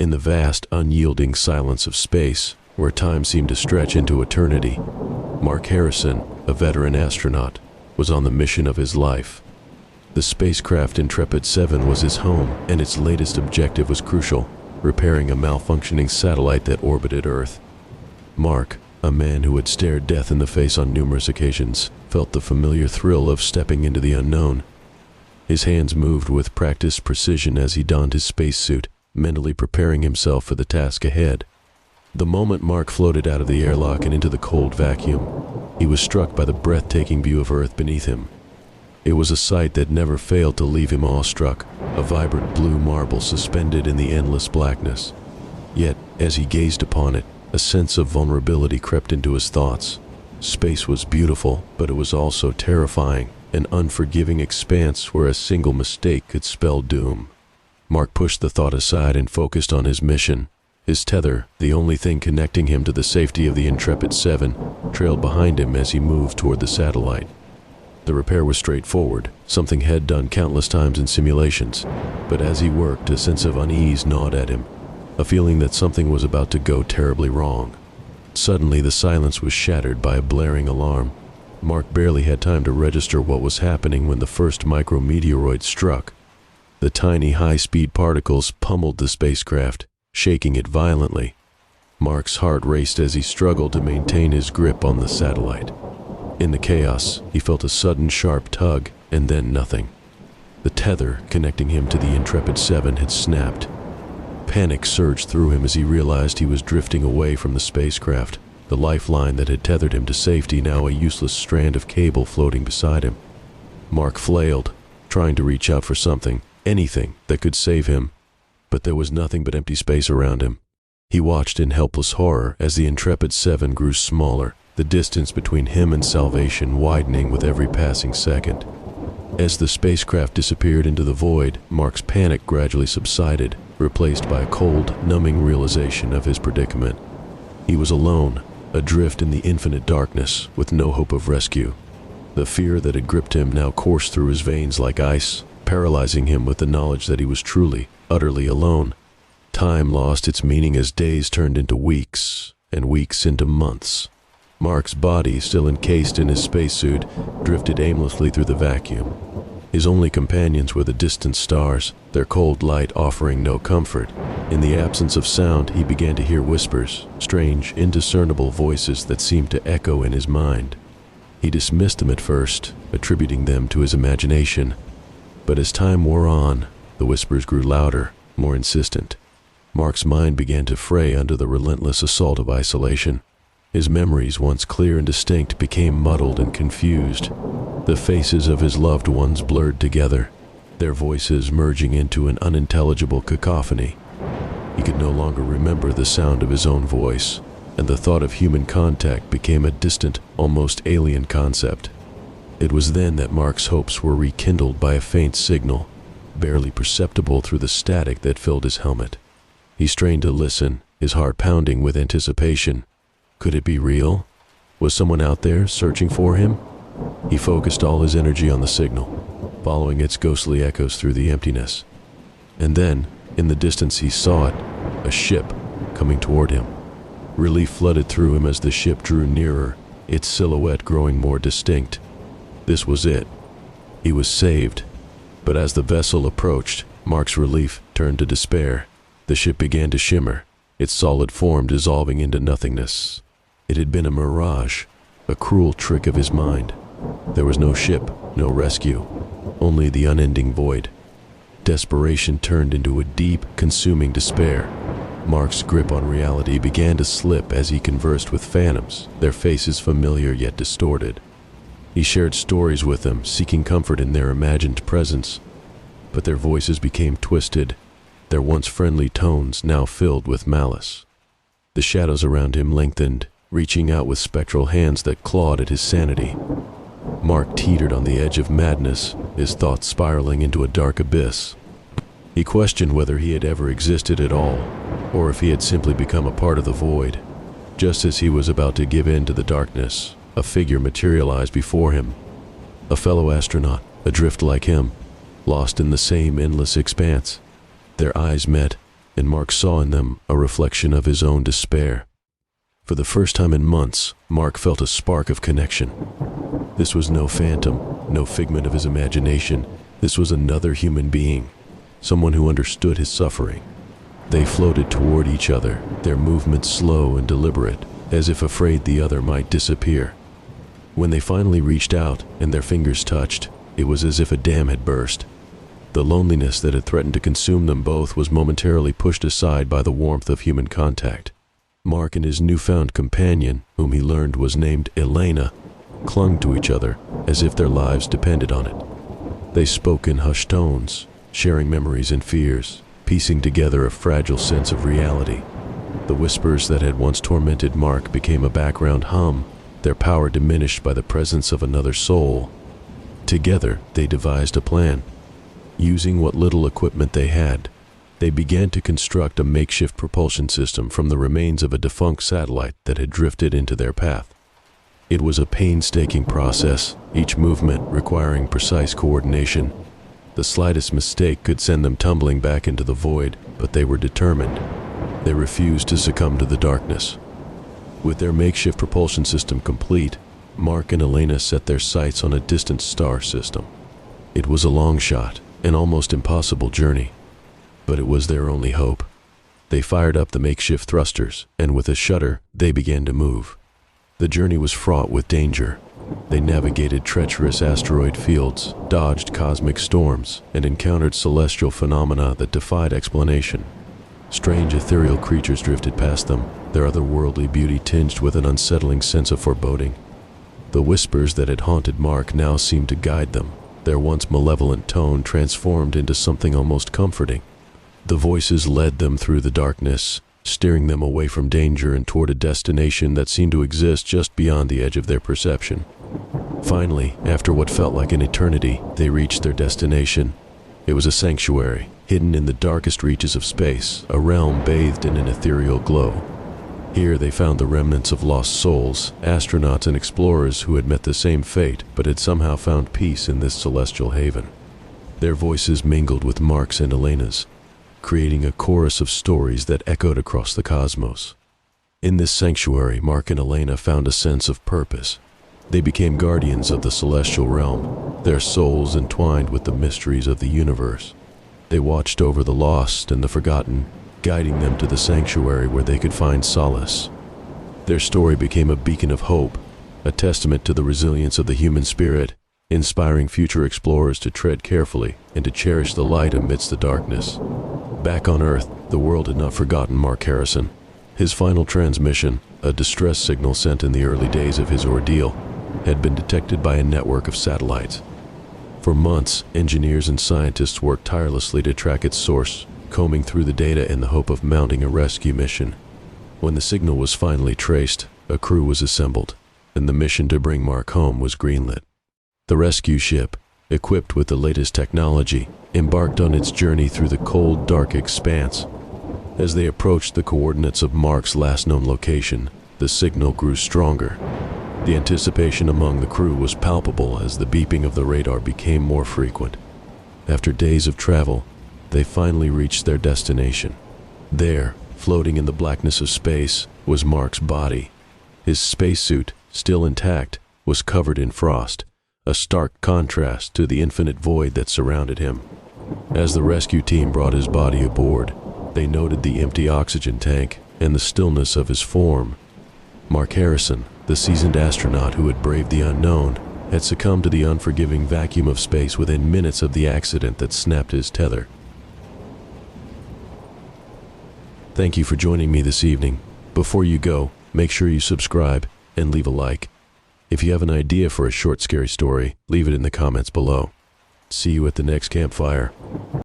In the vast, unyielding silence of space, where time seemed to stretch into eternity, Mark Harrison, a veteran astronaut, was on the mission of his life. The spacecraft Intrepid 7 was his home, and its latest objective was crucial: repairing a malfunctioning satellite that orbited Earth. Mark, a man who had stared death in the face on numerous occasions, felt the familiar thrill of stepping into the unknown. His hands moved with practiced precision as he donned his spacesuit, mentally preparing himself for the task ahead. The moment Mark floated out of the airlock and into the cold vacuum, he was struck by the breathtaking view of Earth beneath him. It was a sight that never failed to leave him awestruck, a vibrant blue marble suspended in the endless blackness. Yet, as he gazed upon it, a sense of vulnerability crept into his thoughts. Space was beautiful, but it was also terrifying, an unforgiving expanse where a single mistake could spell doom. Mark pushed the thought aside and focused on his mission. His tether, the only thing connecting him to the safety of the Intrepid 7, trailed behind him as he moved toward the satellite. The repair was straightforward, something he had done countless times in simulations, but as he worked, a sense of unease gnawed at him, a feeling that something was about to go terribly wrong. Suddenly, the silence was shattered by a blaring alarm. Mark barely had time to register what was happening when the first micrometeoroid struck. The tiny, high-speed particles pummeled the spacecraft, shaking it violently. Mark's heart raced as he struggled to maintain his grip on the satellite. In the chaos, he felt a sudden sharp tug, and then nothing. The tether connecting him to the Intrepid 7 had snapped. Panic surged through him as he realized he was drifting away from the spacecraft, the lifeline that had tethered him to safety now a useless strand of cable floating beside him. Mark flailed, trying to reach out for something, anything that could save him, but there was nothing but empty space around him. He watched in helpless horror as the Intrepid 7 grew smaller, the distance between him and salvation widening with every passing second. As the spacecraft disappeared into the void, Mark's panic gradually subsided, replaced by a cold, numbing realization of his predicament. He was alone, adrift in the infinite darkness, with no hope of rescue. The fear that had gripped him now coursed through his veins like ice, paralyzing him with the knowledge that he was truly, utterly alone. Time lost its meaning as days turned into weeks, and weeks into months. Mark's body, still encased in his spacesuit, drifted aimlessly through the vacuum. His only companions were the distant stars, their cold light offering no comfort. In the absence of sound, he began to hear whispers, strange, indiscernible voices that seemed to echo in his mind. He dismissed them at first, attributing them to his imagination. But as time wore on, the whispers grew louder, more insistent. Mark's mind began to fray under the relentless assault of isolation. His memories, once clear and distinct, became muddled and confused. The faces of his loved ones blurred together, their voices merging into an unintelligible cacophony. He could no longer remember the sound of his own voice, and the thought of human contact became a distant, almost alien concept. It was then that Mark's hopes were rekindled by a faint signal, barely perceptible through the static that filled his helmet. He strained to listen, his heart pounding with anticipation. Could it be real? Was someone out there searching for him? He focused all his energy on the signal, following its ghostly echoes through the emptiness. And then, in the distance he saw it, a ship coming toward him. Relief flooded through him as the ship drew nearer, its silhouette growing more distinct. This was it. He was saved. But as the vessel approached, Mark's relief turned to despair. The ship began to shimmer, its solid form dissolving into nothingness. It had been a mirage, a cruel trick of his mind. There was no ship, no rescue, only the unending void. Desperation turned into a deep, consuming despair. Mark's grip on reality began to slip as he conversed with phantoms, their faces familiar yet distorted. He shared stories with them, seeking comfort in their imagined presence. But their voices became twisted, their once friendly tones now filled with malice. The shadows around him lengthened, reaching out with spectral hands that clawed at his sanity. Mark teetered on the edge of madness, his thoughts spiraling into a dark abyss. He questioned whether he had ever existed at all, or if he had simply become a part of the void. Just as he was about to give in to the darkness, a figure materialized before him. A fellow astronaut, adrift like him, lost in the same endless expanse. Their eyes met, and Mark saw in them a reflection of his own despair. For the first time in months, Mark felt a spark of connection. This was no phantom, no figment of his imagination. This was another human being, someone who understood his suffering. They floated toward each other, their movements slow and deliberate, as if afraid the other might disappear. When they finally reached out and their fingers touched, it was as if a dam had burst. The loneliness that had threatened to consume them both was momentarily pushed aside by the warmth of human contact. Mark and his newfound companion, whom he learned was named Elena, clung to each other as if their lives depended on it. They spoke in hushed tones, sharing memories and fears, piecing together a fragile sense of reality. The whispers that had once tormented Mark became a background hum, their power diminished by the presence of another soul. Together, they devised a plan. Using what little equipment they had, they began to construct a makeshift propulsion system from the remains of a defunct satellite that had drifted into their path. It was a painstaking process, each movement requiring precise coordination. The slightest mistake could send them tumbling back into the void, but they were determined. They refused to succumb to the darkness. With their makeshift propulsion system complete, Mark and Elena set their sights on a distant star system. It was a long shot, an almost impossible journey, but it was their only hope. They fired up the makeshift thrusters, and with a shudder, they began to move. The journey was fraught with danger. They navigated treacherous asteroid fields, dodged cosmic storms, and encountered celestial phenomena that defied explanation. Strange ethereal creatures drifted past them, their otherworldly beauty tinged with an unsettling sense of foreboding. The whispers that had haunted Mark now seemed to guide them, their once malevolent tone transformed into something almost comforting. The voices led them through the darkness, steering them away from danger and toward a destination that seemed to exist just beyond the edge of their perception. Finally, after what felt like an eternity, they reached their destination. It was a sanctuary, hidden in the darkest reaches of space, a realm bathed in an ethereal glow. Here they found the remnants of lost souls, astronauts and explorers who had met the same fate but had somehow found peace in this celestial haven. Their voices mingled with Mark's and Elena's, creating a chorus of stories that echoed across the cosmos. In this sanctuary, Mark and Elena found a sense of purpose. They became guardians of the celestial realm, their souls entwined with the mysteries of the universe. They watched over the lost and the forgotten, guiding them to the sanctuary where they could find solace. Their story became a beacon of hope, a testament to the resilience of the human spirit, inspiring future explorers to tread carefully and to cherish the light amidst the darkness. Back on Earth, the world had not forgotten Mark Harrison. His final transmission, a distress signal sent in the early days of his ordeal, had been detected by a network of satellites. For months, engineers and scientists worked tirelessly to track its source, combing through the data in the hope of mounting a rescue mission. When the signal was finally traced, a crew was assembled, and the mission to bring Mark home was greenlit. The rescue ship, equipped with the latest technology, embarked on its journey through the cold, dark expanse. As they approached the coordinates of Mark's last known location, the signal grew stronger. The anticipation among the crew was palpable as the beeping of the radar became more frequent. After days of travel, they finally reached their destination. There, floating in the blackness of space, was Mark's body. His spacesuit, still intact, was covered in frost, a stark contrast to the infinite void that surrounded him. As the rescue team brought his body aboard, they noted the empty oxygen tank and the stillness of his form. Mark Harrison, the seasoned astronaut who had braved the unknown, had succumbed to the unforgiving vacuum of space within minutes of the accident that snapped his tether. Thank you for joining me this evening. Before you go, make sure you subscribe and leave a like. If you have an idea for a short, scary story, leave it in the comments below. See you at the next campfire.